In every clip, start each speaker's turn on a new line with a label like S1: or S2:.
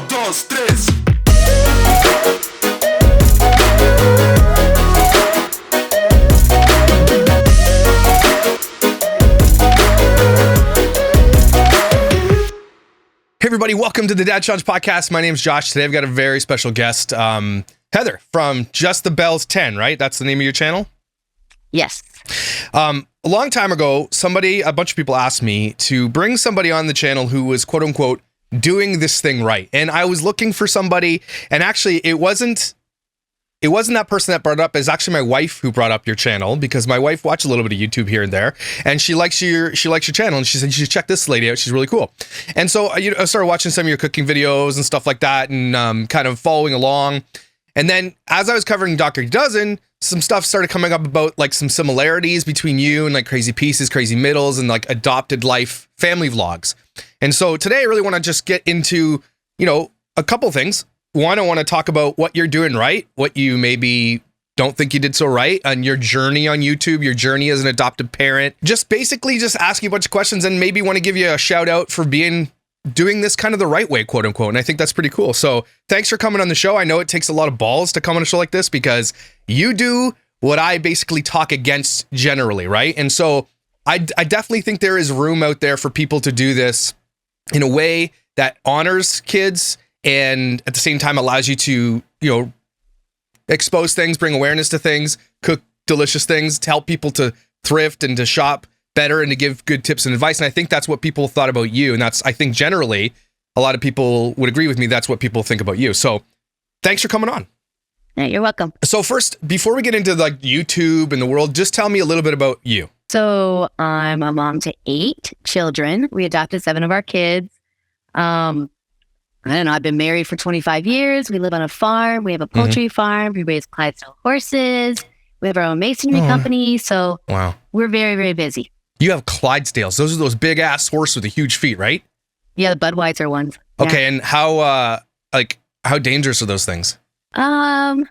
S1: dos, tres.
S2: Hey everybody, welcome to the Dad Challenge podcast. My name's Josh. Today I've got a very special guest, Heather from Just the Bells 10, right? That's the name of your channel?
S3: Yes.
S2: A long time ago, a bunch of people asked me to bring somebody on the channel who was quote unquote doing this thing right. And I was looking for somebody, and actually it wasn't that person that brought it up. It's actually my wife who brought up your channel, because my wife watched a little bit of YouTube here and there, and she likes your channel, and she said, you should check this lady out. She's really cool. And so I started watching some of your cooking videos and stuff like that, and kind of following along. And then as I was covering Dr. Dozen, some stuff started coming up about like some similarities between you and like Crazy Pieces, Crazy Middles, and like adopted life family vlogs. And so today I really want to just get into, a couple things. One, I want to talk about what you're doing right, what you maybe don't think you did so right, and your journey on YouTube, your journey as an adopted parent. Just basically just ask you a bunch of questions, and maybe want to give you a shout out for doing this kind of the right way, quote unquote. And I think that's pretty cool. So thanks for coming on the show. I know it takes a lot of balls to come on a show like this, because you do what I basically talk against generally, right? And so I definitely think there is room out there for people to do this in a way that honors kids, and at the same time allows you to, expose things, bring awareness to things, cook delicious things, to help people to thrift and to shop better and to give good tips and advice. And I think that's what people thought about you. And I think generally a lot of people would agree with me. That's what people think about you. So thanks for coming on.
S3: Yeah, you're welcome.
S2: So first, before we get into like YouTube and the world, just tell me a little bit about you.
S3: So I'm a mom to 8 children. We adopted 7 of our kids. I don't know. I've been married for 25 years. We live on a farm. We have a poultry farm. We raise Clydesdale horses. We have our own masonry company. So
S2: wow,
S3: we're very, very busy.
S2: You have Clydesdales. Those are those big ass horses with the huge feet, right?
S3: Yeah, the Budweiser ones.
S2: Okay,
S3: Yeah.
S2: and how dangerous are those things?
S3: I'm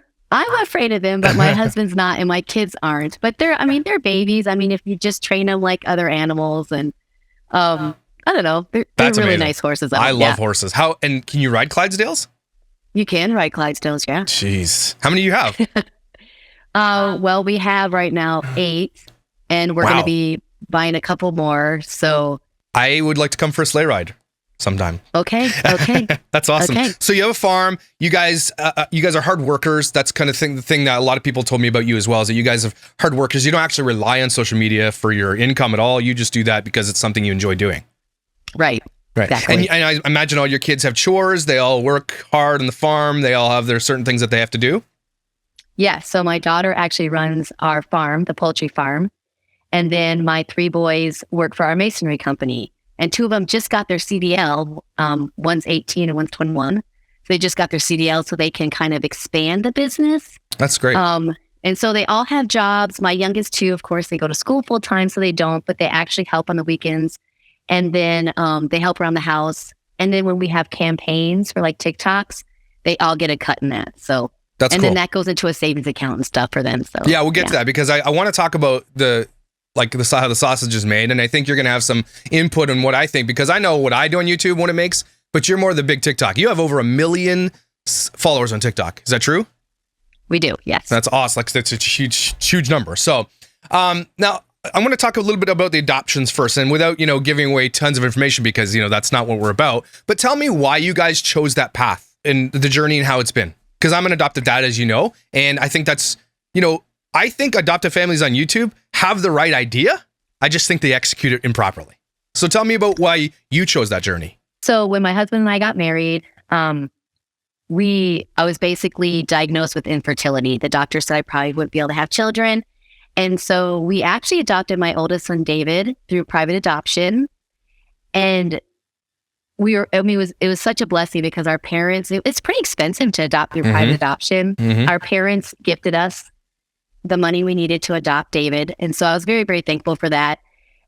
S3: afraid of them, but my husband's not, and my kids aren't. But they're babies. I mean, if you just train them like other animals, and I don't know, they're really
S2: amazing.
S3: Nice horses. Though.
S2: I love horses. And can you ride Clydesdales?
S3: You can ride Clydesdales, yeah.
S2: Jeez, how many do you have?
S3: Well, we have right now 8, and we're going to be buying a couple more. So
S2: I would like to come for a sleigh ride sometime.
S3: Okay.
S2: That's awesome.
S3: Okay.
S2: So you have a farm. You guys are hard workers. That's kind of the thing that a lot of people told me about you as well, is that you guys are hard workers. You don't actually rely on social media for your income at all. You just do that because it's something you enjoy doing.
S3: Right. Exactly.
S2: And I imagine all your kids have chores. They all work hard on the farm. They all have their certain things that they have to do.
S3: Yeah. So my daughter actually runs our farm, the poultry farm. And then my 3 boys work for our masonry company. And 2 of them just got their CDL. One's 18 and one's 21. So they just got their CDL so they can kind of expand the business.
S2: That's great.
S3: And so they all have jobs. My youngest 2, of course, they go to school full time, so they don't, but they actually help on the weekends. And then they help around the house. And then when we have campaigns for like TikToks, they all get a cut in that. So
S2: that's cool.
S3: Then that goes into a savings account and stuff for them. So
S2: yeah, we'll get to that, because I want to talk about how the sausage is made. And I think you're going to have some input on what I think, because I know what I do on YouTube, what it makes, but you're more the big TikTok. You have over 1 million followers on TikTok. Is that true?
S3: We do. Yes.
S2: That's awesome. Like, that's a huge number. So now I'm going to talk a little bit about the adoptions first, and without, giving away tons of information, because, that's not what we're about. But tell me why you guys chose that path and the journey and how it's been. Because I'm an adopted dad, as you know, and I think that's, I think adoptive families on YouTube have the right idea. I just think they execute it improperly. So tell me about why you chose that journey.
S3: So when my husband and I got married, I was basically diagnosed with infertility. The doctor said I probably wouldn't be able to have children. And so we actually adopted my oldest son, David, through private adoption. And it was such a blessing, because our parents, it's pretty expensive to adopt through private adoption. Our parents gifted us the money we needed to adopt David. And so I was very, very thankful for that.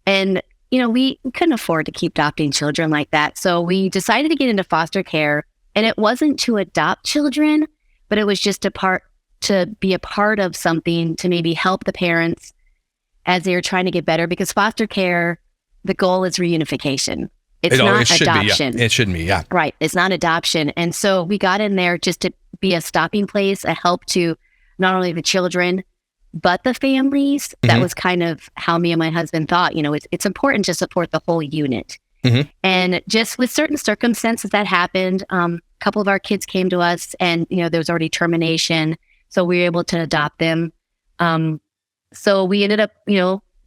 S3: And, we couldn't afford to keep adopting children like that. So we decided to get into foster care. And it wasn't to adopt children, but it was just to be a part of something to maybe help the parents as they were trying to get better. Because foster care, the goal is reunification. It's not
S2: should
S3: adoption.
S2: Be, yeah. It shouldn't be, yeah.
S3: Right. It's not adoption. And so we got in there just to be a stopping place, a help to not only the children, but the families. That was kind of how me and my husband thought, it's important to support the whole unit. And just with certain circumstances that happened, a couple of our kids came to us and, there was already termination. So we were able to adopt them. So we ended up,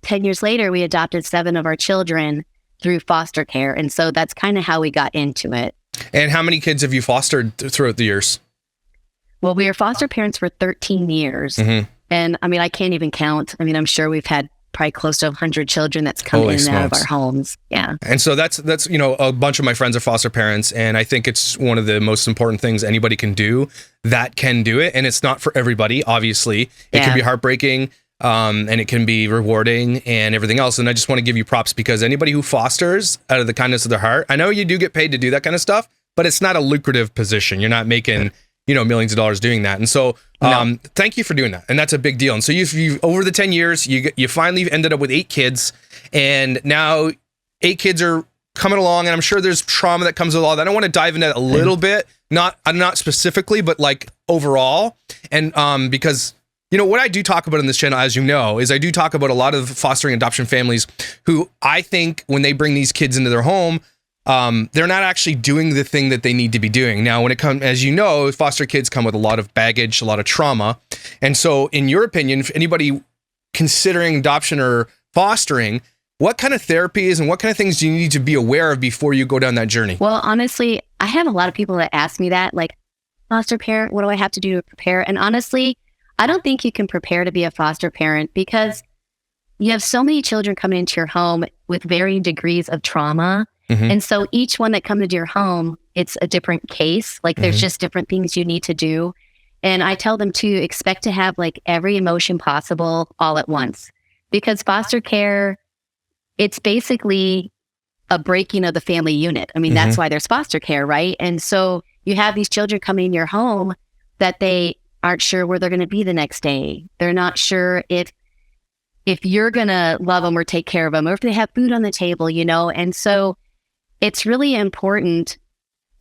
S3: 10 years later, we adopted 7 of our children through foster care. And so that's kind of how we got into it.
S2: And how many kids have you fostered throughout the years?
S3: Well, we were foster parents for 13 years. And I can't even count. I'm sure we've had probably close to 100 children that's come in and out of our homes. Yeah.
S2: And so that's, a bunch of my friends are foster parents. And I think it's one of the most important things anybody can do that can do it. And it's not for everybody, obviously. It can be heartbreaking. And it can be rewarding and everything else. And I just want to give you props because anybody who fosters out of the kindness of their heart, I know you do get paid to do that kind of stuff, but it's not a lucrative position. You're not making, millions of dollars doing that. And so, thank you for doing that. And that's a big deal. And so you've over the 10 years, you finally ended up with 8 kids, and now 8 kids are coming along. And I'm sure there's trauma that comes with all that. I don't want to dive into that a little bit, not specifically, but like overall. And, because what I do talk about on this channel, as you know, is I do talk about a lot of fostering adoption families who I think when they bring these kids into their home, they're not actually doing the thing that they need to be doing. Now, when it comes, as you know, foster kids come with a lot of baggage, a lot of trauma. And so in your opinion, if anybody considering adoption or fostering, what kind of therapies and what kind of things do you need to be aware of before you go down that journey?
S3: Well, honestly, I have a lot of people that ask me that, like, foster parent, what do I have to do to prepare? And honestly, I don't think you can prepare to be a foster parent because you have so many children coming into your home with varying degrees of trauma. And so each one that comes into your home, it's a different case. Like there's just different things you need to do. And I tell them to expect to have like every emotion possible all at once, because foster care, it's basically a breaking of the family unit. That's why there's foster care, right? And so you have these children coming in your home that they aren't sure where they're going to be the next day. They're not sure if you're going to love them or take care of them, or if they have food on the table, And so it's really important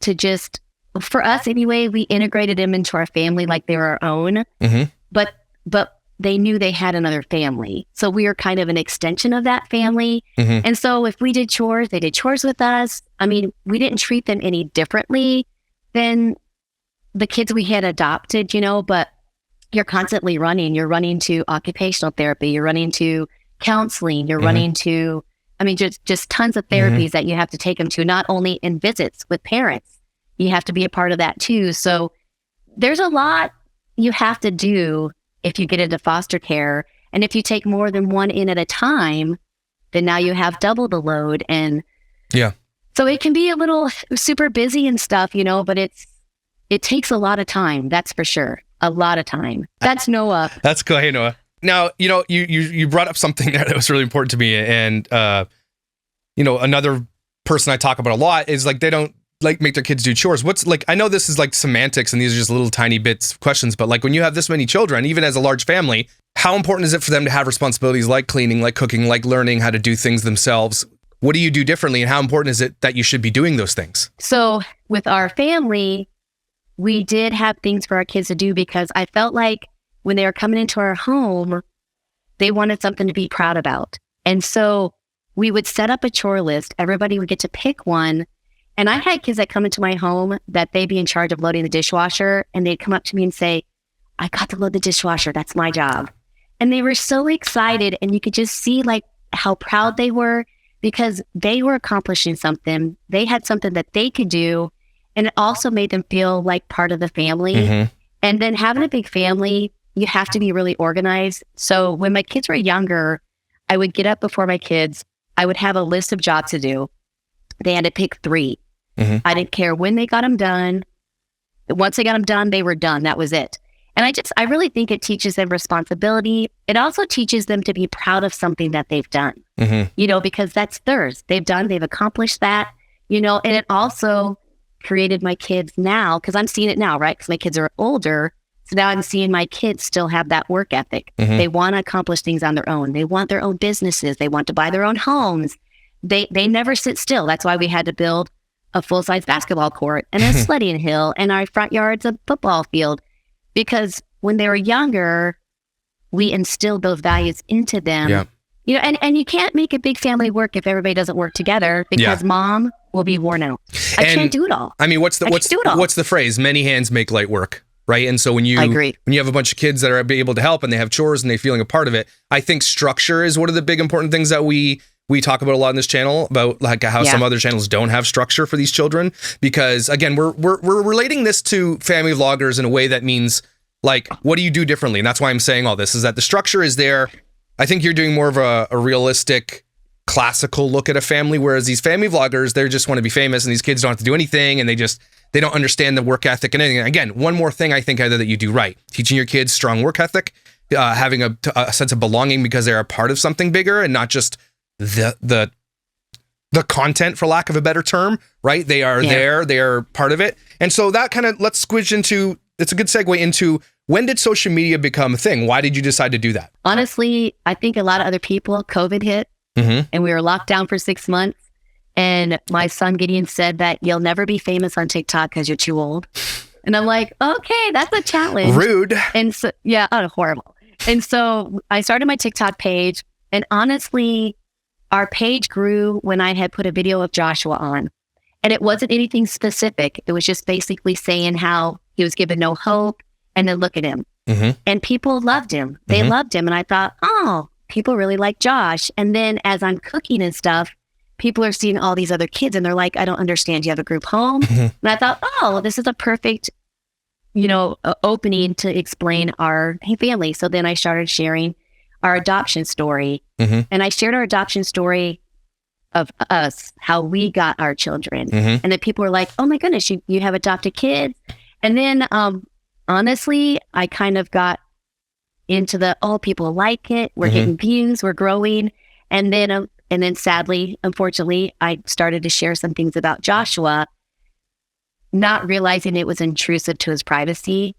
S3: to just, for us anyway, we integrated them into our family like they were our own, but they knew they had another family. So we were kind of an extension of that family. And so if we did chores, they did chores with us. We didn't treat them any differently than the kids we had adopted, but you're constantly running. You're running to occupational therapy. You're running to counseling. You're running to, just tons of therapies that you have to take them to, not only in visits with parents. You have to be a part of that too. So there's a lot you have to do if you get into foster care. And if you take more than one in at a time, then now you have double the load. And so it can be a little super busy and stuff, but it takes a lot of time. That's for sure. A lot of time. That's Noah.
S2: That's cool. Hey, Noah. Now, you brought up something there that was really important to me. And, another person I talk about a lot is like, they don't like make their kids do chores. I know this is like semantics and these are just little tiny bits of questions, but like when you have this many children, even as a large family, how important is it for them to have responsibilities like cleaning, like cooking, like learning how to do things themselves? What do you do differently? And how important is it that you should be doing those things?
S3: So with our family, we did have things for our kids to do because I felt like when they were coming into our home, they wanted something to be proud about. And so we would set up a chore list. Everybody would get to pick one. And I had kids that come into my home that they'd be in charge of loading the dishwasher. And they'd come up to me and say, I got to load the dishwasher. That's my job. And they were so excited. And you could just see like how proud they were because they were accomplishing something. They had something that they could do. And it also made them feel like part of the family. And then having a big family, you have to be really organized. So when my kids were younger, I would get up before my kids. I would have a list of jobs to do. They had to pick 3. I didn't care when they got them done. Once they got them done, they were done. That was it. And I really think it teaches them responsibility. It also teaches them to be proud of something that they've done, because that's theirs. They've accomplished that, and it also created my kids now, because I'm seeing it now, right? Because my kids are older. So now I'm seeing my kids still have that work ethic. They want to accomplish things on their own. They want their own businesses. They want to buy their own homes. they never sit still. That's why we had to build a full-size basketball court and a sledding hill, and our front yard's a football field. Because when they were younger, we instilled those values into them.
S2: Yeah.
S3: You know, and you can't make a big family work if everybody doesn't work together, because mom will be worn out. I can't do it all.
S2: I mean, what's the phrase? Many hands make light work, right? And so when you have a bunch of kids that are able to help and they have chores and they're feeling a part of it, I think structure is one of the big important things that we talk about a lot on this channel, about like how some other channels don't have structure for these children. Because again, we're relating this to family vloggers in a way that means, like, what do you do differently? And that's why I'm saying all this, is that the structure is there. I think you're doing more of a realistic, classical look at a family, whereas these family vloggers, they just want to be famous, and these kids don't have to do anything, and they don't understand the work ethic and anything. And again, one more thing I think either that you do right, teaching your kids strong work ethic, having a sense of belonging because they're a part of something bigger and not just the content, for lack of a better term, right? They are there, they are part of it. And so that kind of, let's squidge into, it's a good segue into, when did social media become a thing? Why did you decide to do that?
S3: Honestly, I think a lot of other people, COVID hit, and we were locked down for 6 months. And my son Gideon said that you'll never be famous on TikTok because you're too old. And I'm like, okay, that's a challenge.
S2: Rude.
S3: And so, horrible. And so I started my TikTok page, and honestly, our page grew when I had put a video of Joshua on. And it wasn't anything specific. It was just basically saying how he was given no hope. And then look at him. And people loved him. They loved him. And I thought, oh, people really like Josh. And then as I'm cooking and stuff, people are seeing all these other kids and they're like, I don't understand. You have a group home? And I thought, oh, this is a perfect, opening to explain our family. So then I started sharing our adoption story. And I shared our adoption story of us, how we got our children. And then people were like, oh my goodness, you have adopted kids. And then, honestly, I kind of got into people like it. We're getting views, we're growing. And then sadly, unfortunately, I started to share some things about Joshua, not realizing it was intrusive to his privacy,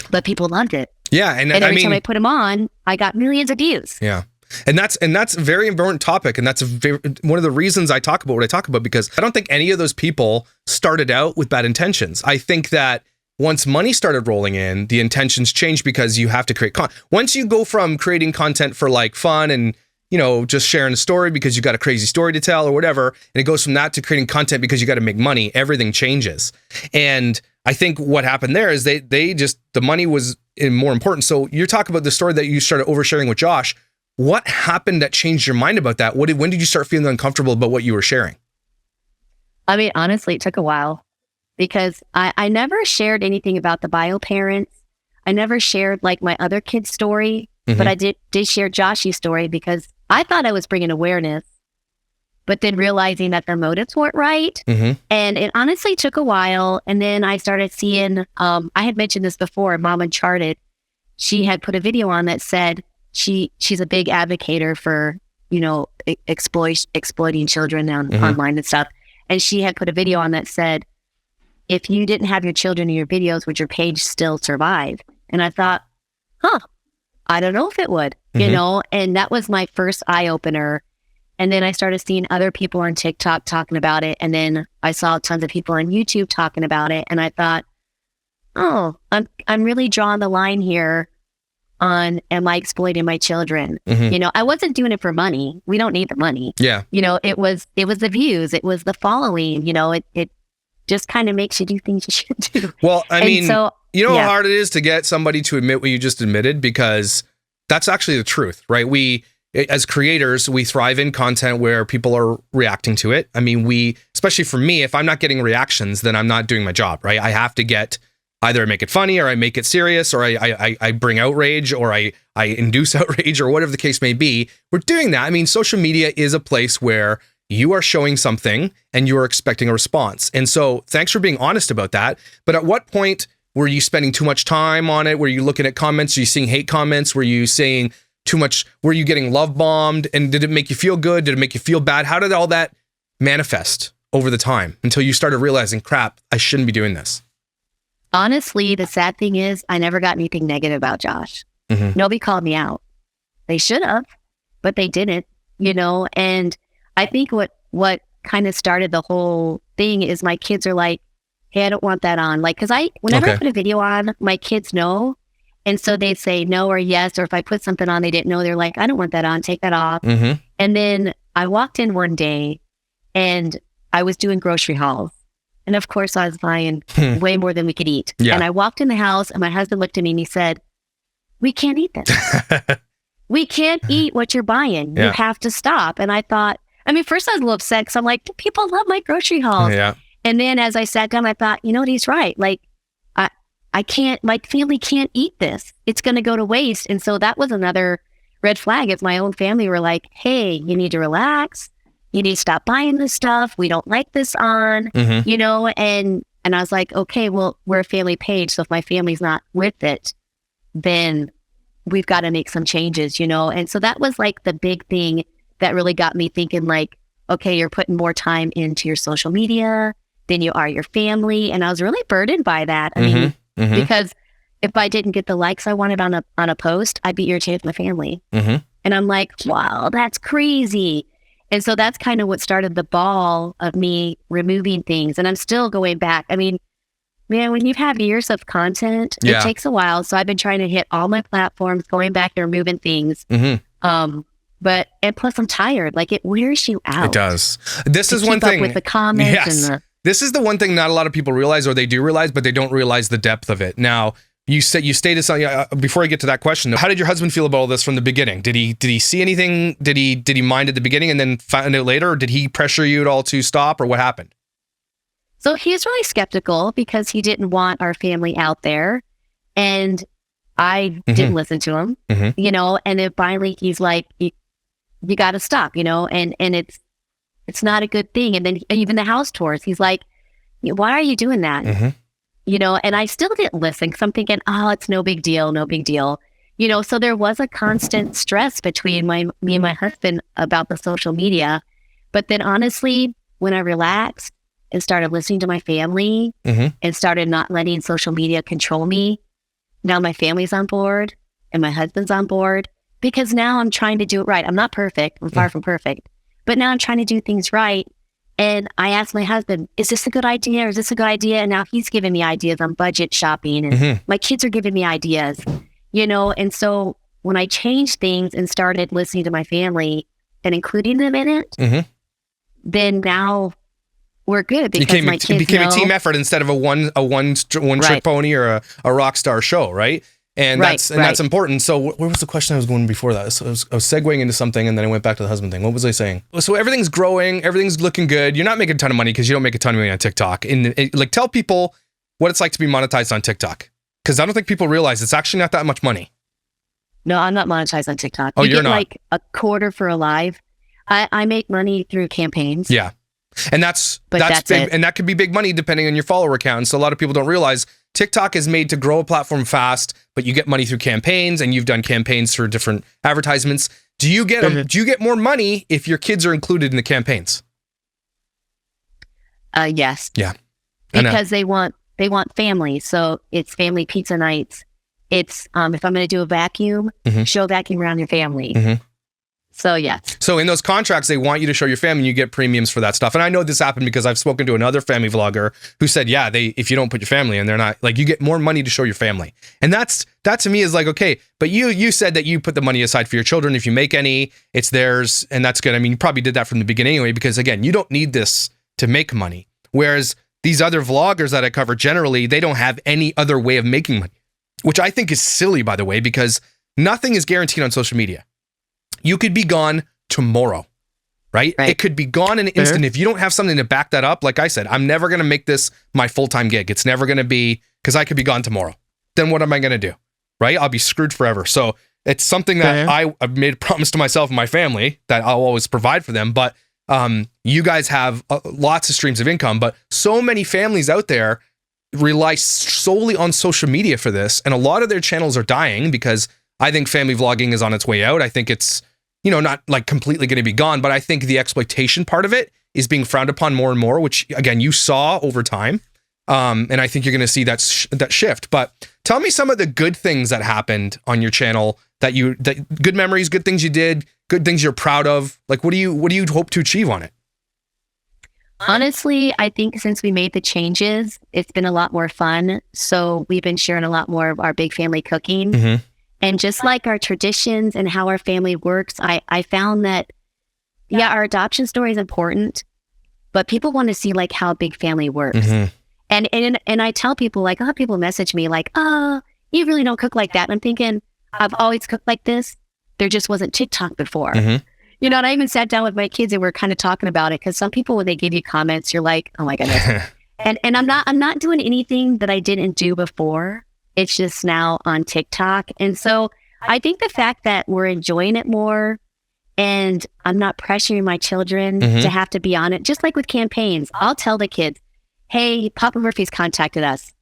S3: but people loved it.
S2: Yeah. And
S3: every time I put him on, I got millions of views.
S2: Yeah. And that's a very important topic. And that's one of the reasons I talk about what I talk about, because I don't think any of those people started out with bad intentions. I think that once money started rolling in, the intentions changed, because you have to create content. Once you go from creating content for like fun and, just sharing a story because you got a crazy story to tell or whatever, and it goes from that to creating content because you got to make money, everything changes. And I think what happened there is the money was more important. So you're talking about the story that you started oversharing with Josh. What happened that changed your mind about that? When did you start feeling uncomfortable about what you were sharing?
S3: I mean, honestly, it took a while. Because I never shared anything about the bio parents. I never shared like my other kids' story, but I did share Joshy's story because I thought I was bringing awareness, but then realizing that their motives weren't right. And it honestly took a while. And then I started seeing, I had mentioned this before, Mom Uncharted. She had put a video on that said she's a big advocator for, exploiting children online and stuff. And she had put a video on that said, if you didn't have your children in your videos, would your page still survive? And I thought, I don't know if it would, and that was my first eye opener. And then I started seeing other people on TikTok talking about it. And then I saw tons of people on YouTube talking about it. And I thought, oh, I'm really drawing the line here on, am I exploiting my children? I wasn't doing it for money. We don't need the money.
S2: Yeah.
S3: It was the views. It was the following, it just kind of makes you do things you shouldn't do.
S2: Well, I mean, how hard it is to get somebody to admit what you just admitted, because that's actually the truth, right? We, as creators, we thrive in content where people are reacting to it. I mean, especially for me, if I'm not getting reactions, then I'm not doing my job, right? I have to get, either I make it funny or I make it serious, or I bring outrage, or I induce outrage, or whatever the case may be. We're doing that. I mean, social media is a place where you are showing something and you are expecting a response. And so thanks for being honest about that. But at what point were you spending too much time on it? Were you looking at comments? Were you seeing hate comments? Were you saying too much? Were you getting love bombed? And did it make you feel good? Did it make you feel bad? How did all that manifest over the time until you started realizing, crap, I shouldn't be doing this?
S3: Honestly, the sad thing is I never got anything negative about Josh. Nobody called me out. They should have, but they didn't, and I think what kind of started the whole thing is my kids are like, hey, I don't want that on. Like, cause whenever I put a video on, my kids know. And so they say no or yes, or if I put something on they didn't know, they're like, I don't want that on, take that off.
S2: Mm-hmm.
S3: And then I walked in one day and I was doing grocery hauls. And of course I was buying way more than we could eat.
S2: Yeah.
S3: And I walked in the house and my husband looked at me and he said, we can't eat this. We can't eat what you're buying.
S2: Yeah.
S3: You have to stop. And I thought, I mean, first I was a little upset because I'm like, people love my grocery hauls.
S2: Yeah.
S3: And then as I sat down, I thought, you know what, he's right. Like, I can't, my family can't eat this. It's going to go to waste. And so that was another red flag. If my own family were like, hey, you need to relax. You need to stop buying this stuff. We don't like this on, you know, and I was like, okay, well, we're a family page. So if my family's not with it, then we've got to make some changes, you know? And so that was like the big thing that really got me thinking like, okay, you're putting more time into your social media than you are your family. And I was really burdened by that. I mean, because if I didn't get the likes I wanted on a post, I'd be irritated with my family. And I'm like, wow, that's crazy. And so that's kind of what started the ball of me removing things. And I'm still going back. I mean, man, when you have years of content, it takes a while. So I've been trying to hit all my platforms, going back and removing things. But, and plus I'm tired. Like it wears you out.
S2: It does. This is one thing.
S3: With the comments and
S2: this is the one thing not a lot of people realize, or they do realize, but they don't realize the depth of it. Now, you stated something before I get to that question. How did your husband feel about all this from the beginning? Did he see anything? Did he mind at the beginning and then find it later? Or did he pressure you at all to stop, or what happened?
S3: So he's really skeptical because he didn't want our family out there, and I didn't listen to him. You know, and then finally he's like, "You got to stop," you know, and it's not a good thing. And then even the house tours, he's like, why are you doing that? You know, and I still didn't listen because I'm thinking, oh, it's no big deal, no big deal. You know, so there was a constant stress between me and my husband about the social media. But then honestly, when I relaxed and started listening to my family and started not letting social media control me, now my family's on board and my husband's on board because now I'm trying to do it right. I'm not perfect. I'm far from perfect. But now I'm trying to do things right. And I asked my husband, is this a good idea? Or is this a good idea? And now he's giving me ideas on budget shopping. And my kids are giving me ideas, you know? And so when I changed things and started listening to my family and including them in it, then now we're good because my kids became a
S2: team effort instead of a one trick pony or a rock star show, right? And that's important. So where was the question I was going before that? So I was segueing into something and then I went back to the husband thing. What was I saying? So everything's growing, everything's looking good. You're not making a ton of money because you don't make a ton of money on TikTok. Like tell people what it's like to be monetized on TikTok. Because I don't think people realize it's actually not that much money.
S3: No, I'm not monetized on TikTok.
S2: Oh, you're not?
S3: Like a quarter for a live. I make money through campaigns.
S2: Yeah. And that's big, and that could be big money depending on your follower count. So a lot of people don't realize TikTok is made to grow a platform fast, but you get money through campaigns, and you've done campaigns for different advertisements. Do you get do you get more money if your kids are included in the campaigns?
S3: Yes.
S2: Yeah.
S3: Because they want family. So it's family pizza nights. It's if I'm going to do a vacuum, show vacuum around your family. So yeah.
S2: So in those contracts, they want you to show your family, and you get premiums for that stuff. And I know this happened because I've spoken to another family vlogger who said, yeah, if you don't put your family in, they're not like, you get more money to show your family. And that to me is like, okay, but you said that you put the money aside for your children. If you make any, it's theirs. And that's good. I mean, you probably did that from the beginning anyway, because again, you don't need this to make money. Whereas these other vloggers that I cover, generally, they don't have any other way of making money, which I think is silly, by the way, because nothing is guaranteed on social media. You could be gone tomorrow, right? It could be gone in an instant. If you don't have something to back that up, like I said, I'm never going to make this my full-time gig. It's never going to be, because I could be gone tomorrow. Then what am I going to do, right? I'll be screwed forever. So it's something that I've made a promise to myself and my family that I'll always provide for them. But you guys have lots of streams of income, but so many families out there rely solely on social media for this. And a lot of their channels are dying because I think family vlogging is on its way out. I think it's, not like completely going to be gone, but I think the exploitation part of it is being frowned upon more and more, which again, you saw over time. And I think you're going to see that shift. But tell me some of the good things that happened on your channel that good memories, good things you did, good things you're proud of? Like, what do you hope to achieve on it?
S3: Honestly, I think since we made the changes, it's been a lot more fun. So we've been sharing a lot more of our big family cooking.
S2: Mm-hmm.
S3: And just like our traditions and how our family works, I found that, yeah, our adoption story is important, but people want to see like how a big family works.
S2: Mm-hmm.
S3: And I tell people, like, people message me like, oh, you really don't cook like that. And I'm thinking, I've always cooked like this. There just wasn't TikTok before.
S2: Mm-hmm.
S3: You know, and I even sat down with my kids and we're kind of talking about it, because some people, when they give you comments, you're like, oh my goodness. and I'm not doing anything that I didn't do before. It's just now on TikTok. And so I think the fact that we're enjoying it more, and I'm not pressuring my children to have to be on it, just like with campaigns, I'll tell the kids, hey, Papa Murphy's contacted us.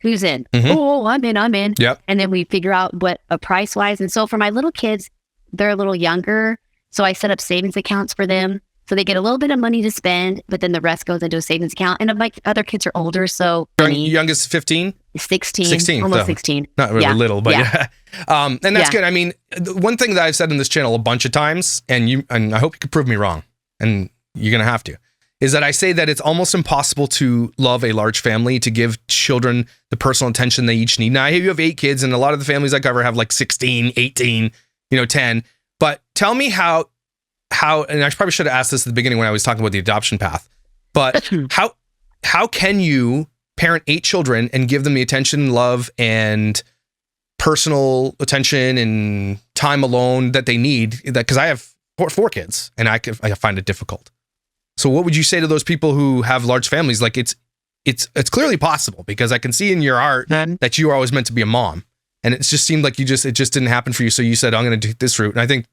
S3: Who's in? Oh, I'm in.
S2: Yep.
S3: And then we figure out what a price wise. And so for my little kids, they're a little younger. So I set up savings accounts for them. So they get a little bit of money to spend, but then the rest goes into a savings account. And my other kids are older. So
S2: youngest 15?
S3: 16. Almost
S2: so
S3: 16.
S2: Not really little, but yeah. And that's
S3: Yeah.
S2: good. I mean, the one thing that I've said in this channel a bunch of times, and I hope you can prove me wrong, and you're going to have to, is that I say that it's almost impossible to love a large family, to give children the personal attention they each need. Now, you have 8 kids, and a lot of the families I cover have like 16, 18, 10. But tell me how, and I probably should have asked this at the beginning when I was talking about the adoption path, but how can you parent 8 children and give them the attention, love, and personal attention and time alone that they need? Because I have 4 kids, and I find it difficult. So what would you say to those people who have large families? Like, it's clearly possible, because I can see in your art that you were always meant to be a mom, and it just seemed like it just didn't happen for you. So you said, I'm going to do this route. And I think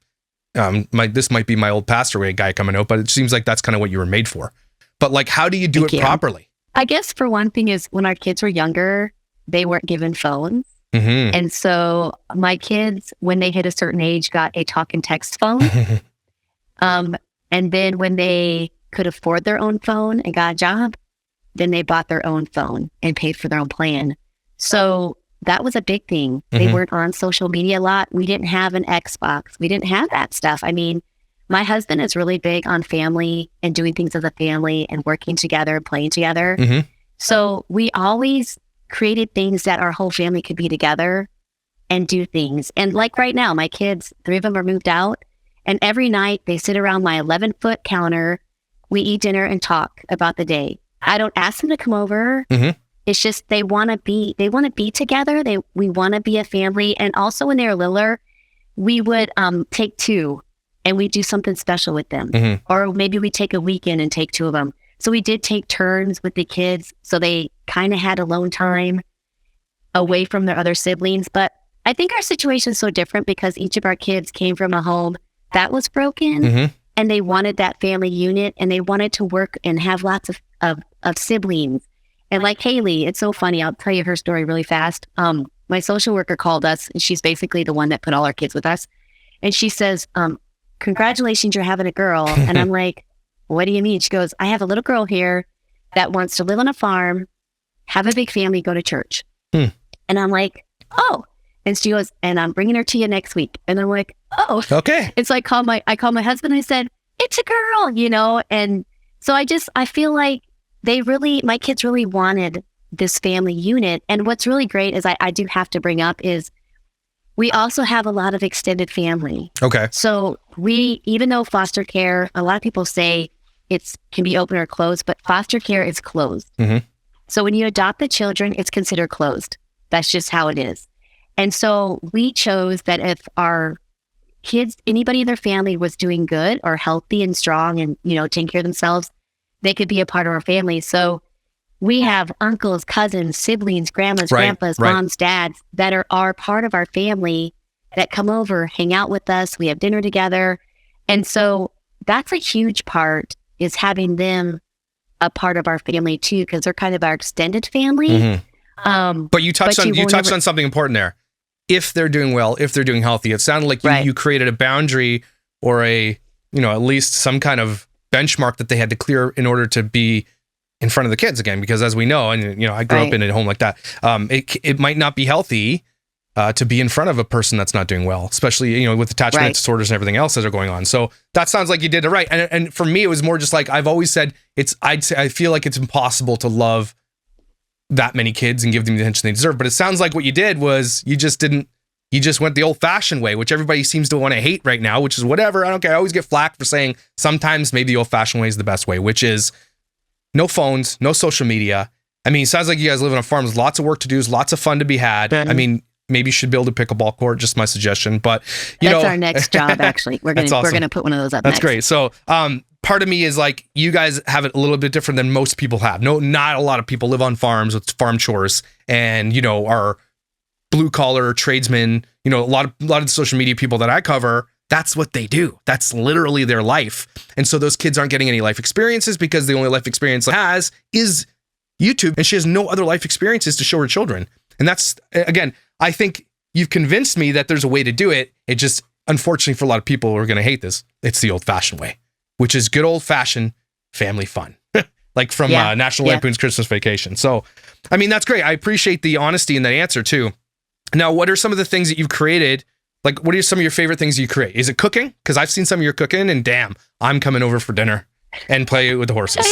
S2: this might be my old pastor guy coming out, but it seems like that's kind of what you were made for. But like, how do you do it properly?
S3: I guess for one thing is, when our kids were younger, they weren't given phones.
S2: Mm-hmm.
S3: And so my kids, when they hit a certain age, got a talk and text phone. And then when they could afford their own phone and got a job, then they bought their own phone and paid for their own plan. So that was a big thing. They weren't on social media a lot. We didn't have an Xbox. We didn't have that stuff. I mean, my husband is really big on family and doing things as a family and working together and playing together. So we always created things that our whole family could be together and do things. And like right now, my kids, 3 of them are moved out, and every night they sit around my 11-foot counter. We eat dinner and talk about the day. I don't ask them to come over. It's just they want to be together. We want to be a family. And also when they were littler, we would take 2 and we do something special with them. Or maybe we take a weekend and take 2 of them. So we did take turns with the kids. So they kind of had alone time away from their other siblings. But I think our situation is so different because each of our kids came from a home that was broken. And they wanted that family unit, and they wanted to work and have lots of siblings. And like Haley, it's so funny. I'll tell you her story really fast. My social worker called us, and she's basically the one that put all our kids with us. And she says, congratulations, you're having a girl. And I'm like, what do you mean? She goes, I have a little girl here that wants to live on a farm, have a big family, go to church. And I'm like, oh. And she goes, and I'm bringing her to you next week. And I'm like, oh,
S2: okay.
S3: It's like, I called my husband and I said, it's a girl, And so I feel like my kids really wanted this family unit. And what's really great is I do have to bring up is we also have a lot of extended family.
S2: Okay.
S3: So even though foster care, a lot of people say can be open or closed, but foster care is closed. So when you adopt the children, it's considered closed. That's just how it is. And so we chose that if our kids, anybody in their family was doing good or healthy and strong and, taking care of themselves, they could be a part of our family. So we have uncles, cousins, siblings, grandmas, grandpas, moms, dads that are part of our family that come over, hang out with us. We have dinner together. And so that's a huge part, is having them a part of our family too, because they're kind of our extended family.
S2: But you touched on something important there. If they're doing well, if they're doing healthy, it sounded like you created a boundary or at least some kind of benchmark that they had to clear in order to be in front of the kids again. Because as we know, and I grew up in a home like that, it might not be healthy to be in front of a person that's not doing well, especially, with attachment disorders and everything else that are going on. So that sounds like you did it right. And for me, it was more just like, I've always said I feel like it's impossible to love that many kids and give them the attention they deserve. But it sounds like what you did was you just went the old fashioned way, which everybody seems to want to hate right now, which is whatever. I don't care. I always get flack for saying sometimes maybe the old fashioned way is the best way, which is no phones, no social media. I mean, it sounds like you guys live on a farm. There's lots of work to do. There's lots of fun to be had. I mean, maybe you should build a pickleball court, just my suggestion. But
S3: that's our next job, actually. We're gonna put one of those up.
S2: That's great. So part of me is like, you guys have it a little bit different than most people have. No, not a lot of people live on farms with farm chores and, are blue collar tradesmen. A lot of the social media people that I cover, that's what they do. That's literally their life. And so those kids aren't getting any life experiences because the only life experience she has is YouTube, and she has no other life experiences to show her children. And that's, again, I think you've convinced me that there's a way to do it. It just, unfortunately for a lot of people who are going to hate this, it's the old fashioned way, which is good old fashioned family fun, like from National Lampoon's Christmas Vacation. So, I mean, that's great. I appreciate the honesty in that answer too. Now, what are some of the things that you've created? Like, what are some of your favorite things you create? Is it cooking? Because I've seen some of your cooking and damn, I'm coming over for dinner and play with the horses.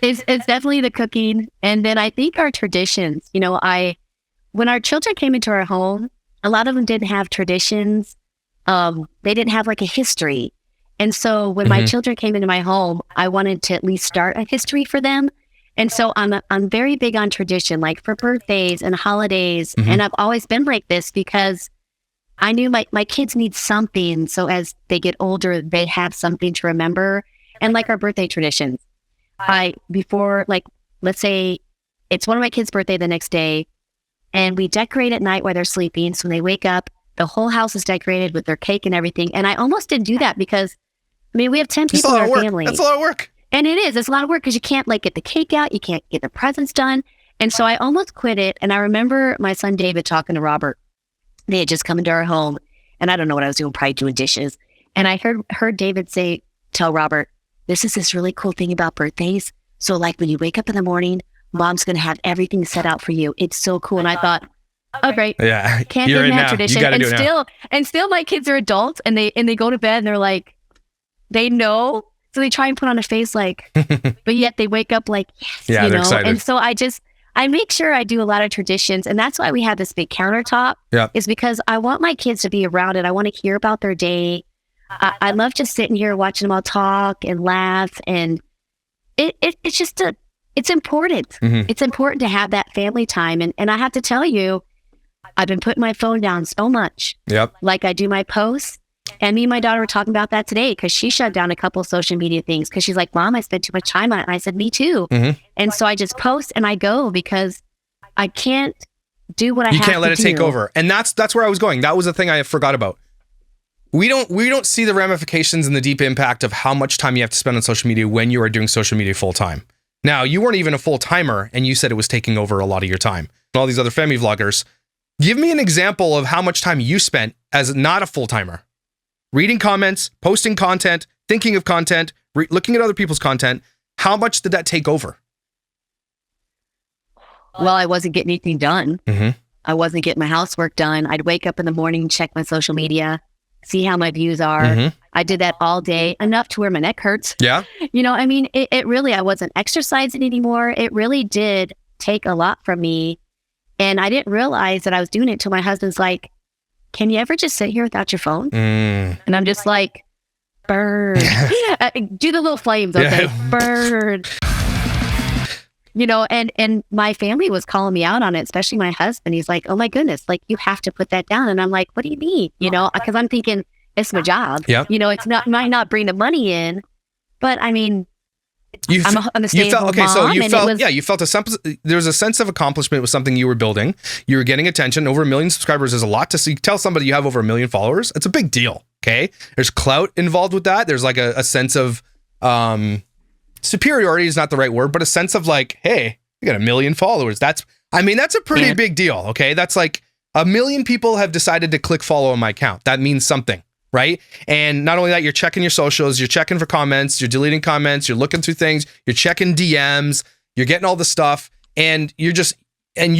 S3: It's definitely the cooking. And then I think our traditions, when our children came into our home, a lot of them didn't have traditions. They didn't have like a history. And so when my children came into my home, I wanted to at least start a history for them. And so I'm very big on tradition, like for birthdays and holidays. And I've always been like this because I knew my kids need something. So as they get older, they have something to remember. And like our birthday traditions, let's say it's one of my kids' birthday the next day, and we decorate at night while they're sleeping. So when they wake up, the whole house is decorated with their cake and everything. And I almost didn't do that because, we have 10 people in our family.
S2: That's a lot of work.
S3: And it is. It's a lot of work because you can't get the cake out. You can't get the presents done. And so I almost quit it. And I remember my son David talking to Robert. They had just come into our home. And I don't know what I was doing, probably doing dishes. And I heard David tell Robert, this is this really cool thing about birthdays. So like when you wake up in the morning, Mom's going to have everything set out for you. It's so cool. And I thought, oh, great.
S2: Yeah.
S3: Can't get that tradition. And still my kids are adults and they go to bed and they're like, they know. So they try and put on a face like, but yet they wake up like, yes,
S2: they're excited.
S3: And so I make sure I do a lot of traditions. And that's why we have this big countertop is because I want my kids to be around it. I want to hear about their day. I love just sitting here watching them all talk and laugh. And it's just it's important. It's important to have that family time. And I have to tell you, I've been putting my phone down so much. Like I do my posts. And me and my daughter were talking about that today because she shut down a couple of social media things because she's like, Mom, I spent too much time on it. And I said, me too. And so I just post and I go because I can't do what I have to do. You can't let it take over.
S2: And that's where I was going. That was the thing I forgot about. We don't see the ramifications and the deep impact of how much time you have to spend on social media when you are doing social media full time. Now, you weren't even a full timer and you said it was taking over a lot of your time. And all these other family vloggers, give me an example of how much time you spent as not a full timer. Reading comments, posting content, thinking of content, looking at other people's content. How much did that take over?
S3: Well, I wasn't getting anything done. I wasn't getting my housework done. I'd wake up in the morning, check my social media, see how my views are. I did that all day, enough to where my neck hurts.
S2: Yeah.
S3: It really, I wasn't exercising anymore. It really did take a lot from me. And I didn't realize that I was doing it till my husband's like, can you ever just sit here without your phone? And I'm just like, bird. Do the little flames, okay? Bird. And my family was calling me out on it, especially my husband. He's like, oh my goodness, like you have to put that down. And I'm like, what do you mean? Because I'm thinking it's my job. It's might not bring the money in, but I mean, I'm a stay-at-home mom.
S2: So you felt there was a sense of accomplishment with something you were building. You were getting attention. Over 1 million subscribers is a lot to see. Tell somebody you have over 1 million followers. It's a big deal. Okay. There's clout involved with that. There's like a sense of, superiority is not the right word, but a sense of like, hey, you got 1 million followers. That's a pretty big deal. Okay. That's like 1 million people have decided to click follow on my account. That means something. Right. And not only that, you're checking your socials, you're checking for comments, you're deleting comments, you're looking through things, you're checking DMs, you're getting all the stuff, and you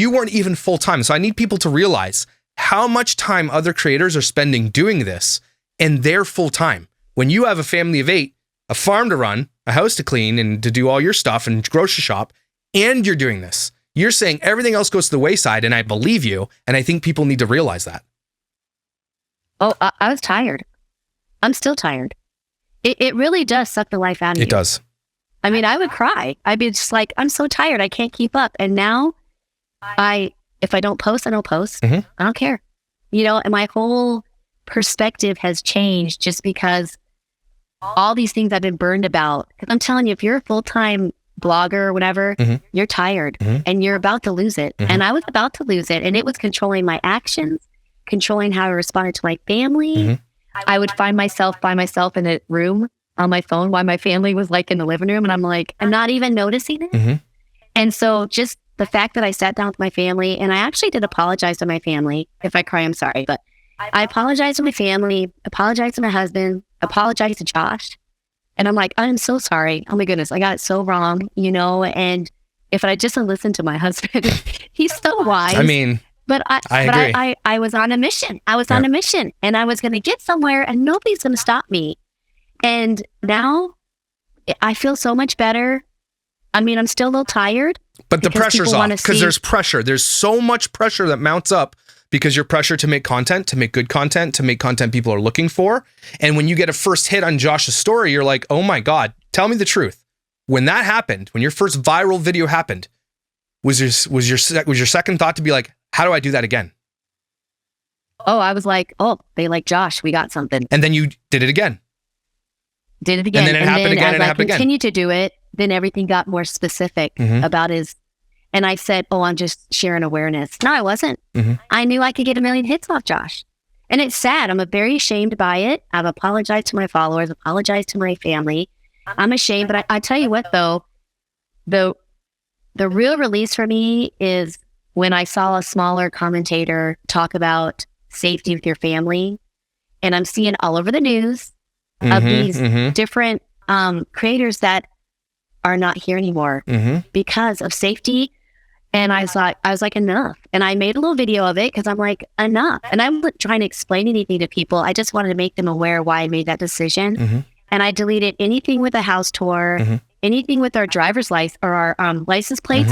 S2: weren't even full time. So I need people to realize how much time other creators are spending doing this, and they're full time. When you have a family of 8, a farm to run, a house to clean, and to do all your stuff and grocery shop, and you're doing this, you're saying everything else goes to the wayside, and I believe you, and I think people need to realize that.
S3: Oh, I was tired. I'm still tired. It really does suck the life out of you.
S2: It does.
S3: I mean, I would cry. I'd be just like, I'm so tired. I can't keep up. And now if I don't post, I don't post.
S2: Mm-hmm.
S3: I don't care. You know, and my whole perspective has changed just because all these things I've been burned about. Because I'm telling you, if you're a full-time blogger or whatever, you're tired and you're about to lose it. And I was about to lose it. And it was controlling my actions, controlling how I responded to my family. I would find myself by myself in a room on my phone while my family was like in the living room. And I'm like, I'm not even noticing it. And so just the fact that I sat down with my family, and I actually did apologize to my family. If I cry, I'm sorry. But I apologized to my family, apologized to my husband, apologized to Josh. And I'm like, I'm so sorry. Oh my goodness, I got it so wrong, you know? And if I just listened to my husband, he's so wise.
S2: I mean,
S3: But
S2: I agree.
S3: I was on a mission. I was on a mission, and I was going to get somewhere, and nobody's going to stop me. And now I feel so much better. I mean, I'm still a little tired.
S2: But the pressure's off because there's pressure. There's so much pressure that mounts up because you're pressured to make content, to make good content, to make content people are looking for. And when you get a first hit on Josh's story, you're like, oh my God, tell me the truth. When that happened, when your first viral video happened, was your second thought to be like, how do I do that again?
S3: Oh, I was like, oh, they like Josh. We got something.
S2: And then you did it again.
S3: Did it again.
S2: And then it happened again, and it happened again.
S3: As I continued to do it, then everything got more specific about his. And I said, oh, I'm just sharing awareness. No, I wasn't. I knew I could get 1 million hits off Josh. And it's sad. I'm very ashamed by it. I've apologized to my followers, apologized to my family. I'm ashamed. But I tell you what, though, the real release for me is when I saw a smaller commentator talk about safety with your family. And I'm seeing all over the news of these different creators that are not here anymore because of safety. And I was like, enough. And I made a little video of it because I'm like, enough. And I wasn't trying to explain anything to people. I just wanted to make them aware why I made that decision. And I deleted anything with a house tour, anything with our driver's license or our license plates.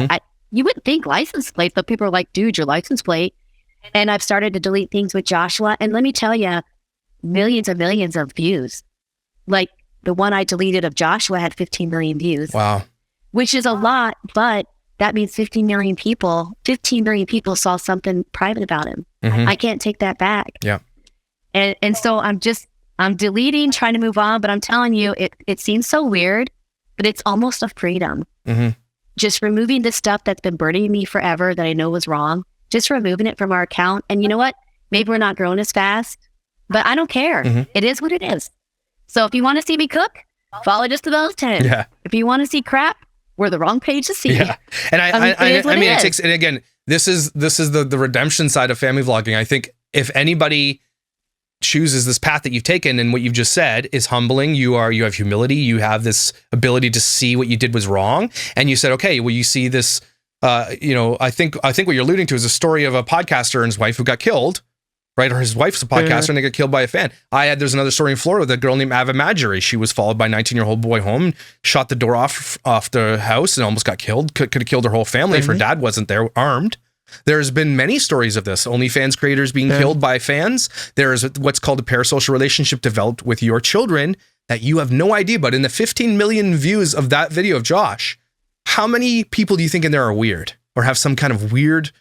S3: You wouldn't think license plates, but people are like, dude, your license plate. And I've started to delete things with Joshua. And let me tell you, millions and millions of views. Like the one I deleted of Joshua had 15 million views. Wow. Which is a lot, but that means 15 million people saw something private about him. I can't take that back. Yeah. And so I'm deleting, trying to move on, but I'm telling you, it seems so weird, but it's almost a freedom. Just removing the stuff that's been burdening me forever that I know was wrong, just removing it from our account. And you know what? Maybe we're not growing as fast, but I don't care. It is what it is. So if you want to see me cook, follow just to those 10. Yeah. If you want to see crap, we're the wrong page to see. Yeah.
S2: And it takes, and again, this is the redemption side of family vlogging. I think if anybody chooses this path that you've taken and what you've just said is humbling, you have humility, you have this ability to see what you did was wrong. And you said, okay, well, you see this, I think what you're alluding to is a story of a podcaster and his wife who got killed, right? Or his wife's a podcaster and they got killed by a fan. There's another story in Florida with a girl named Ava Madgery. She was followed by a 19-year-old boy home, shot the door off the house and almost got killed. Could have killed her whole family if her dad wasn't there armed. There's been many stories of this. OnlyFans creators being killed by fans. There's what's called a parasocial relationship developed with your children that you have no idea about. In the 15 million views of that video of Josh, how many people do you think in there are weird or have some kind of weird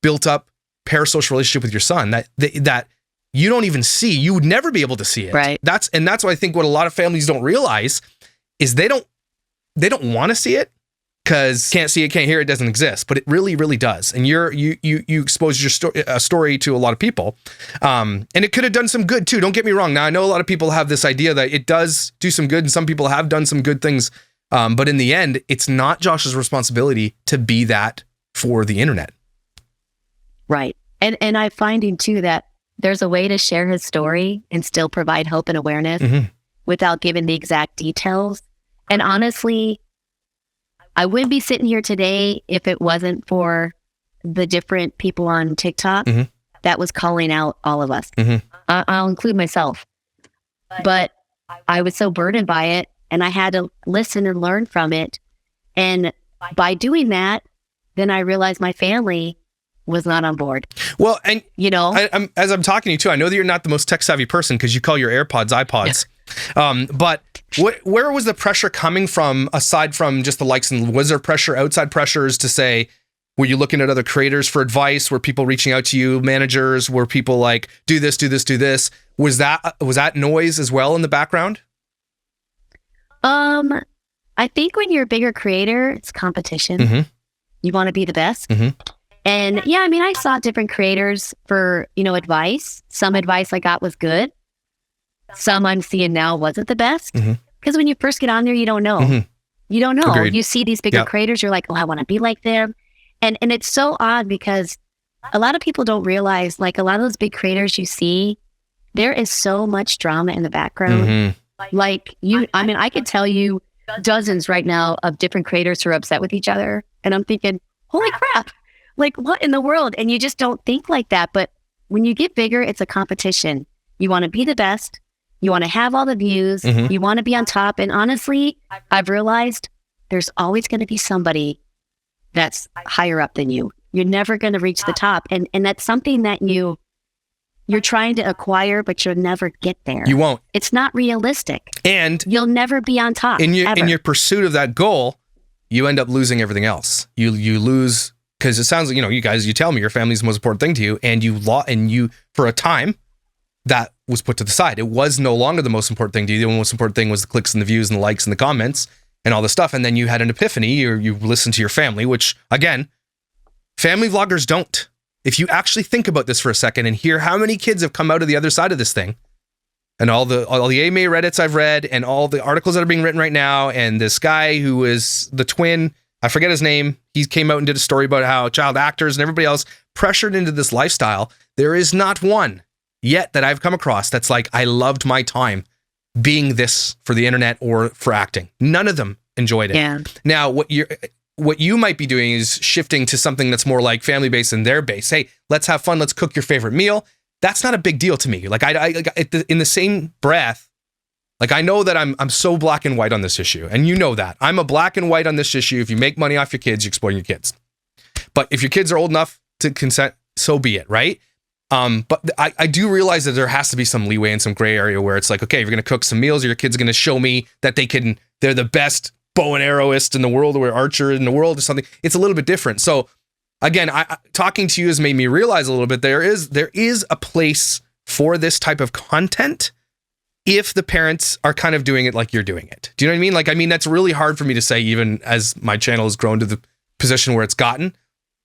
S2: built up parasocial relationship with your son that you don't even see? You would never be able to see it.
S3: Right.
S2: That's what I think what a lot of families don't realize is they don't want to see it. Because can't see it, can't hear it, doesn't exist, but it really, really does. And you expose your story to a lot of people, and it could have done some good too. Don't get me wrong. Now I know a lot of people have this idea that it does do some good, and some people have done some good things, but in the end, it's not Josh's responsibility to be that for the internet.
S3: Right, and I'm finding too that there's a way to share his story and still provide hope and awareness without giving the exact details. And honestly, I wouldn't be sitting here today if it wasn't for the different people on TikTok that that was calling out all of us.
S2: Mhm.
S3: I'll include myself. But I was so burdened by it, and I had to listen and learn from it. And by doing that, then I realized my family was not on board.
S2: Well, and
S3: You know,
S2: as I'm talking to you too, I know that you're not the most tech savvy person because you call your AirPods iPods. But where was the pressure coming from aside from just the likes? And was there pressure, outside pressures to say, were you looking at other creators for advice? Were people reaching out to you, managers? Were people like, do this, do this, do this? Was that noise as well in the background?
S3: I think when you're a bigger creator, it's competition.
S2: Mm-hmm.
S3: You want to be the best.
S2: Mm-hmm.
S3: And yeah, I mean, I saw different creators for, advice. Some advice I got was good. Some I'm seeing now wasn't the best. Because when you first get on there, you don't know.
S2: Mm-hmm.
S3: You don't know.
S2: Agreed.
S3: You see these bigger creators, you're like, oh, I want to be like them. And it's so odd because a lot of people don't realize, like a lot of those big creators you see, there is so much drama in the background.
S2: Mm-hmm.
S3: Like I could tell you dozens right now of different creators who are upset with each other. And I'm thinking, holy crap, like what in the world? And you just don't think like that. But when you get bigger, it's a competition. You want to be the best. You want to have all the views.
S2: Mm-hmm.
S3: You want to be on top. And honestly, I've realized there's always going to be somebody that's higher up than you. You're never going to reach the top. And that's something that you're trying to acquire, but you'll never get there.
S2: You won't.
S3: It's not realistic.
S2: And
S3: you'll never be on top.
S2: In your pursuit of that goal, you end up losing everything else. You lose, because it sounds like, you tell me your family's the most important thing to you, and you for a time, that was put to the side. It was no longer the most important thing to you. The most important thing was the clicks and the views and the likes and the comments and all this stuff. And then you had an epiphany, or you listened to your family, which again, family vloggers don't. If you actually think about this for a second and hear how many kids have come out of the other side of this thing, and all the AMA Reddits I've read, and all the articles that are being written right now, and this guy who is the twin, I forget his name, he came out and did a story about how child actors and everybody else pressured into this lifestyle. There is not one yet that I've come across that's like, I loved my time being this for the internet or for acting. None of them enjoyed it.
S3: Yeah.
S2: Now, what you might be doing is shifting to something that's more like family based and their base. Hey, let's have fun. Let's cook your favorite meal. That's not a big deal to me. Like in the same breath, like I know that I'm so black and white on this issue, and you know that I'm a black and white on this issue. If you make money off your kids, you're exploiting your kids. But if your kids are old enough to consent, so be it, right? But I do realize that there has to be some leeway and some gray area where it's like, okay, if you're going to cook some meals, or your kids are going to show me that they're the best bow and arrowist in the world, or archer in the world or something. It's a little bit different. So again, talking to you has made me realize a little bit there is a place for this type of content if the parents are kind of doing it like you're doing it. Do you know what I mean? Like, I mean, that's really hard for me to say, even as my channel has grown to the position where it's gotten.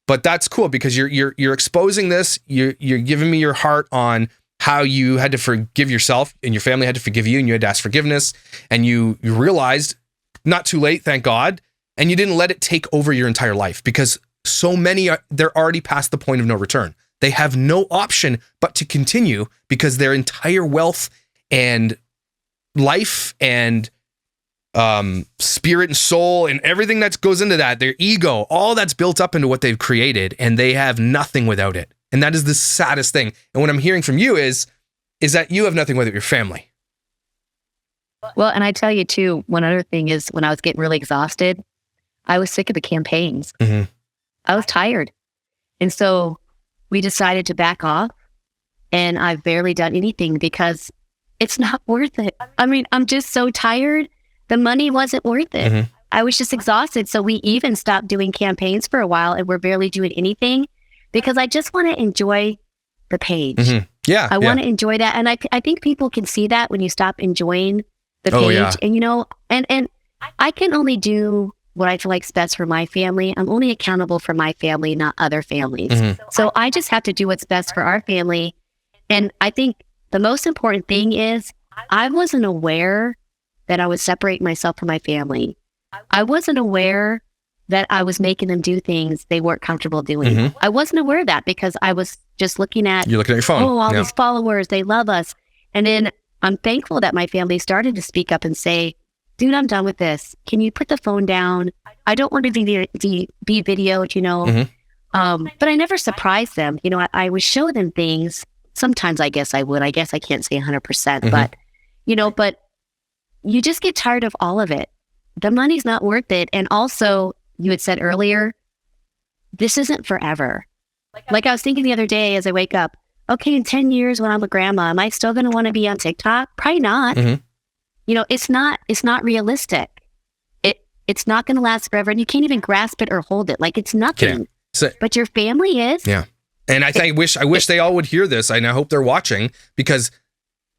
S2: But that's cool because you're exposing this. You're giving me your heart on how you had to forgive yourself, and your family had to forgive you, and you had to ask forgiveness, and you realized, not too late, thank God, and you didn't let it take over your entire life, because so many they're already past the point of no return. They have no option but to continue, because their entire wealth and life and spirit and soul and everything that goes into that, their ego, all that's built up into what they've created, and they have nothing without it. And that is the saddest thing. And what I'm hearing from you is that you have nothing without your family.
S3: Well, and I tell you too, one other thing is, when I was getting really exhausted, I was sick of the campaigns.
S2: Mm-hmm.
S3: I was tired. And so we decided to back off, and I've barely done anything because it's not worth it. I mean, I'm just so tired. The money wasn't worth it.
S2: Mm-hmm.
S3: I was just exhausted. So we even stopped doing campaigns for a while, and we're barely doing anything because I just want to enjoy the page.
S2: Mm-hmm. Yeah.
S3: I want to enjoy that. And I think people can see that when you stop enjoying the page.
S2: Oh, yeah.
S3: And and I can only do what I feel like is best for my family. I'm only accountable for my family, not other families.
S2: Mm-hmm.
S3: So I just have to do what's best for our family. And I think the most important thing is, I wasn't aware that I was separating myself from my family. I wasn't aware that I was making them do things they weren't comfortable doing.
S2: Mm-hmm.
S3: I wasn't aware of that because I was just looking at,
S2: you're looking at your phone.
S3: all these followers, they love us. And then I'm thankful that my family started to speak up and say, dude, I'm done with this. Can you put the phone down? I don't want to be videoed,
S2: Mm-hmm.
S3: But I never surprised them. You know, I would show them things. Sometimes I guess I would. I guess I can't say 100%, but, you know, but you just get tired of all of it. The money's not worth it. And also, you had said earlier, this isn't forever. Like I was thinking the other day as I wake up, okay, in 10 years when I'm a grandma, am I still going to want to be on TikTok? Probably not. You know, it's not realistic. It's not going to last forever, and you can't even grasp it or hold it. Like it's nothing.
S2: Yeah. So,
S3: but your family is.
S2: Yeah. And I wish they all would hear this, and I hope they're watching, because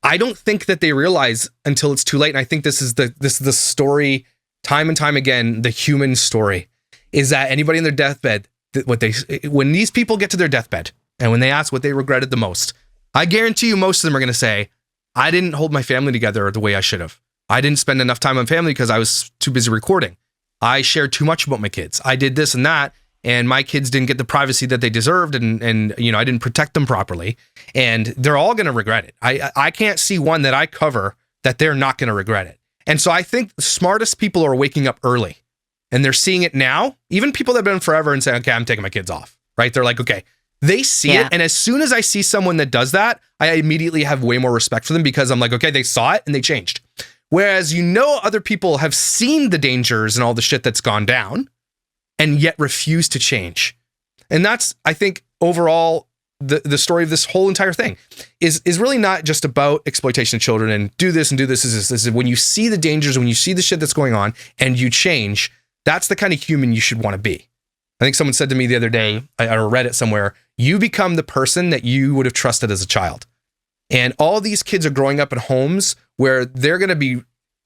S2: I don't think that they realize until it's too late. And I think this is the story, time and time again, the human story, is that anybody in their deathbed, when these people get to their deathbed and when they ask what they regretted the most, I guarantee you most of them are going to say, I didn't hold my family together the way I should have. I didn't spend enough time on family because I was too busy recording. I shared too much about my kids. I did this and that, and my kids didn't get the privacy that they deserved, and you know, I didn't protect them properly, and they're all going to regret it. I can't see one that I cover that they're not going to regret it. And so I think the smartest people are waking up early, and they're seeing it now. Even people that have been forever and say, okay, I'm taking my kids off, right? They're like, okay, they see it. And as soon as I see someone that does that, I immediately have way more respect for them, because I'm like, okay, they saw it and they changed. Whereas, you know, other people have seen the dangers and all the shit that's gone down and yet refuse to change. And that's, I think, overall, the story of this whole entire thing is really not just about exploitation of children and do this and do this. This is when you see the dangers, when you see the shit that's going on and you change, that's the kind of human you should want to be. I think someone said to me the other day, I read it somewhere, you become the person that you would have trusted as a child. And all these kids are growing up in homes where they're going to be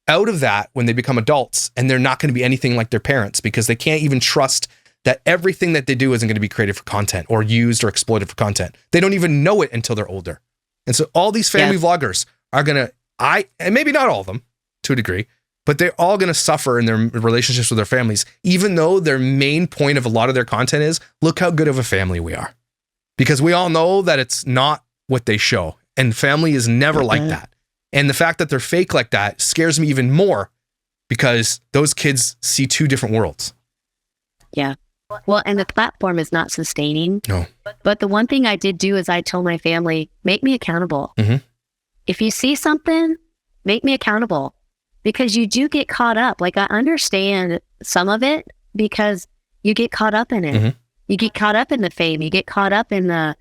S2: out of that when they become adults, and they're not going to be anything like their parents, because they can't even trust that everything that they do isn't going to be created for content or used or exploited for content. They don't even know it until they're older. And so all these family vloggers are going to, and maybe not all of them to a degree, but they're all going to suffer in their relationships with their families, even though their main point of a lot of their content is, look how good of a family we are. Because we all know that it's not what they show. And family is never like that. And the fact that they're fake like that scares me even more, because those kids see two different worlds.
S3: Yeah. Well, and the platform is not sustaining.
S2: No.
S3: But the one thing I did do is I told my family, make me accountable. If you see something, make me accountable, because you do get caught up. Like, I understand some of it because you get caught up in it. You get caught up in the fame. You get caught up in the,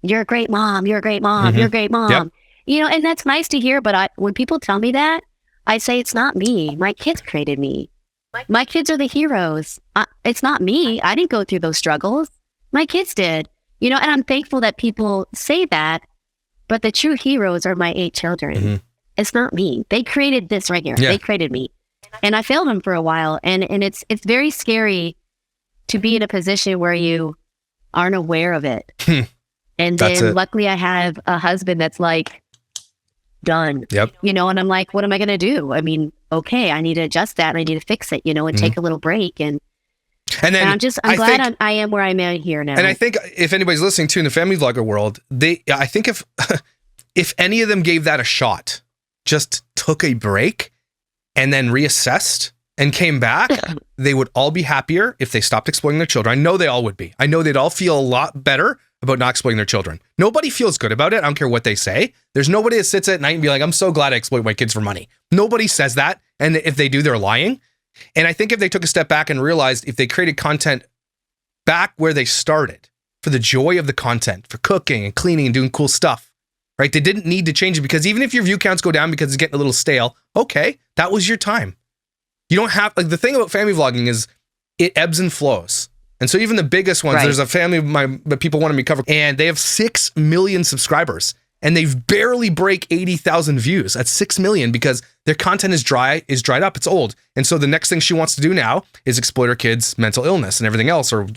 S3: you're a great mom, you're a great mom, you're a great mom.
S2: Yep.
S3: You know, and that's nice to hear. But when people tell me that, I say, it's not me. My kids created me. My kids are the heroes. It's not me. I didn't go through those struggles. My kids did. You know, and I'm thankful that people say that, but the true heroes are my 8 children. It's not me. They created this right here. They created me. And I failed them for a while. And it's very scary to be in a position where you aren't aware of it. And then luckily I have a husband that's like, done. You know, and I'm like, what am I going to do? I mean, okay, I need to adjust that. I need to fix it, you know, and take a little break. And then I'm glad I am where I'm at here now.
S2: And I think if anybody's listening to in the family vlogger world, I think if any of them gave that a shot, just took a break and then reassessed and came back, they would all be happier if they stopped exploiting their children. I know they all would be. I know they'd all feel a lot better about not exploiting their children. Nobody feels good about it. I don't care what they say. There's nobody that sits at night and be like, I'm so glad I exploit my kids for money. Nobody says that. And if they do, they're lying. And I think if they took a step back and realized if they created content back where they started, for the joy of the content, for cooking and cleaning and doing cool stuff, right? They didn't need to change it, because even if your view counts go down because it's getting a little stale, okay, that was your time. You don't have, like, the thing about family vlogging is it ebbs and flows. And so even the biggest ones, there's a family that people wanted me to cover, and they have 6 million subscribers, and they've barely break 80,000 views at 6 million, because their content is dried up. It's old. And so the next thing she wants to do now is exploit her kid's mental illness and everything else, or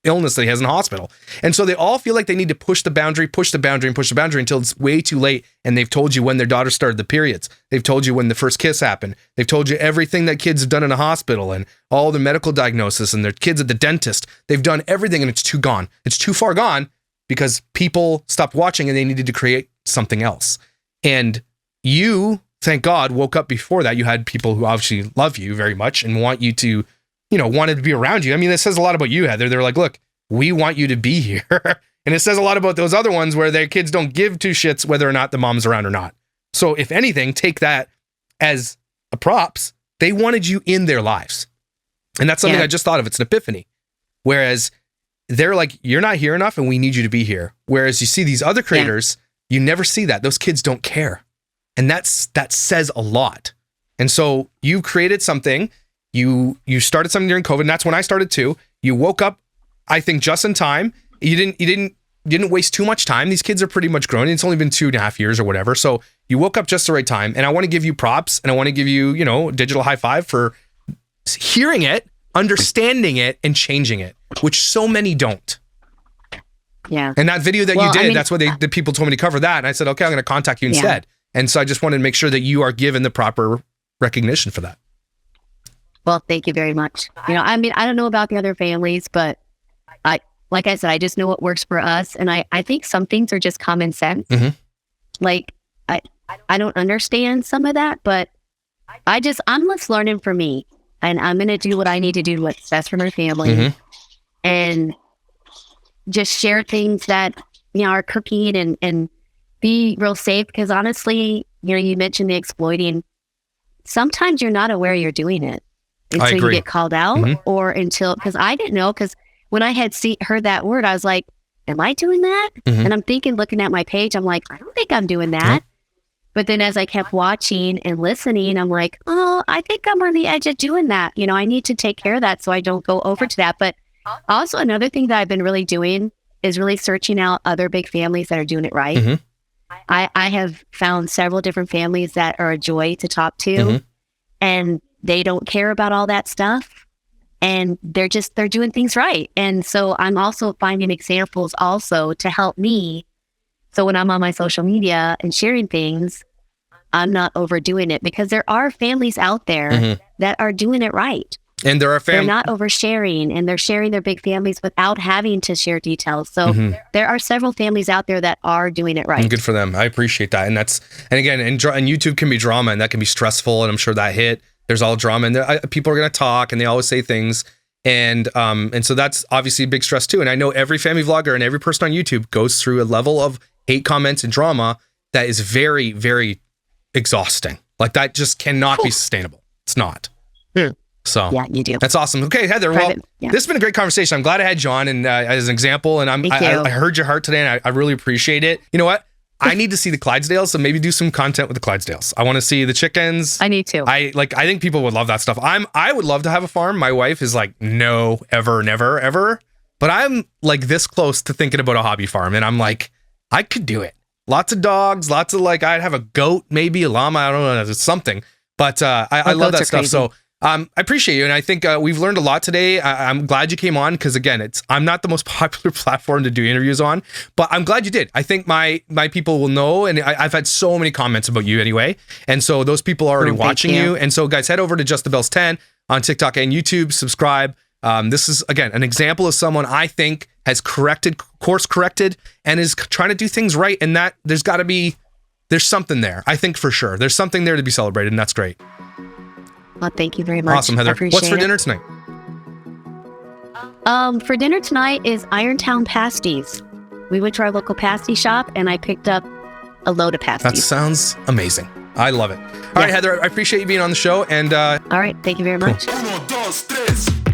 S2: illness that he has in the hospital. And so they all feel like they need to push the boundary until it's way too late. And they've told you when their daughter started the periods. They've told you when the first kiss happened. They've told you everything that kids have done in a hospital and all the medical diagnosis and their kids at the dentist. They've done everything, and it's too gone. It's too far gone, because people stopped watching and they needed to create something else. And you, thank God, woke up before that. You had people who obviously love you very much and want you to, you know, wanted to be around you. I mean, that says a lot about you, Heather. They're like, look, we want you to be here. And it says a lot about those other ones where their kids don't give two shits whether or not the mom's around or not. So if anything, take that as a props. They wanted you in their lives. And that's something I just thought of. It's an epiphany. Whereas they're like, you're not here enough and we need you to be here. Whereas you see these other creators, you never see that. Those kids don't care. And that says a lot. And so you created something, you started something during COVID, and that's when I started too. You woke up, I think, just in time. You didn't waste too much time. These kids are pretty much grown. It's only been 2.5 years or whatever. So you woke up just the right time. And I want to give you props, and I want to give you, digital high five for hearing it, understanding it, and changing it, which so many don't.
S3: Yeah.
S2: And that video that you did, that's what the people told me to cover that. And I said, okay, I'm going to contact you instead. And so I just wanted to make sure that you are given the proper recognition for that.
S3: Well, thank you very much. I don't know about the other families, but like I said, I just know what works for us. And I think some things are just common sense.
S2: Mm-hmm.
S3: Like, I don't understand some of that, but I'm just learning for me. And I'm going to do what I need to do, what's best for my family. And just share things that, are cooking and be real safe. Because honestly, you mentioned the exploiting. Sometimes you're not aware you're doing it until you get called out or because I didn't know. Because when I had heard that word, I was like, am I doing that? And I'm thinking, looking at my page, I'm like, I don't think I'm doing that. But then as I kept watching and listening, I'm like, oh, I think I'm on the edge of doing that. I need to take care of that so I don't go over to that. But also another thing that I've been really doing is really searching out other big families that are doing it right. I have found several different families that are a joy to talk to, and they don't care about all that stuff, and they're doing things right. And so I'm also finding examples also to help me. So when I'm on my social media and sharing things, I'm not overdoing it, because there are families out there that are doing it right.
S2: And there are
S3: they're not oversharing, and they're sharing their big families without having to share details. So there are several families out there that are doing it right.
S2: And good for them. I appreciate that. And again, and YouTube can be drama, and that can be stressful. And I'm sure that hit. There's all drama, and people are going to talk, and they always say things. And so that's obviously a big stress too. And I know every family vlogger and every person on YouTube goes through a level of hate comments and drama that is very, very exhausting. Like, that just cannot be sustainable. It's not. So
S3: yeah, you do.
S2: That's awesome. Okay, Heather. This has been a great conversation. I'm glad I had John and as an example, and I heard your heart today, and I really appreciate it. You know what? I need to see the Clydesdales, so maybe do some content with the Clydesdales. I want to see the chickens.
S3: I need to.
S2: I think people would love that stuff. I would love to have a farm. My wife is like, no, ever, never, ever. But I'm like this close to thinking about a hobby farm, and I'm like, I could do it. Lots of dogs, lots of I'd have a goat, maybe a llama. I don't know, something. But I love that stuff. Crazy. So I appreciate you, and I think we've learned a lot today. I'm glad you came on, because again, I'm not the most popular platform to do interviews on, but I'm glad you did. I think my people will know, and I've had so many comments about you anyway, and so those people are already watching you. And so guys, head over to JustTheBells10 on TikTok and YouTube, subscribe. This is again an example of someone I think has course corrected, and is trying to do things right, and that there's something there. I think for sure there's something there to be celebrated, and that's great.
S3: Well, thank you very much.
S2: Awesome, Heather. What's for dinner tonight?
S3: For dinner tonight is Irontown pasties. We went to our local pasty shop, and I picked up a load of pasties.
S2: That sounds amazing. I love it. All right, Heather, I appreciate you being on the show. And
S3: all right, thank you very much.
S2: Cool.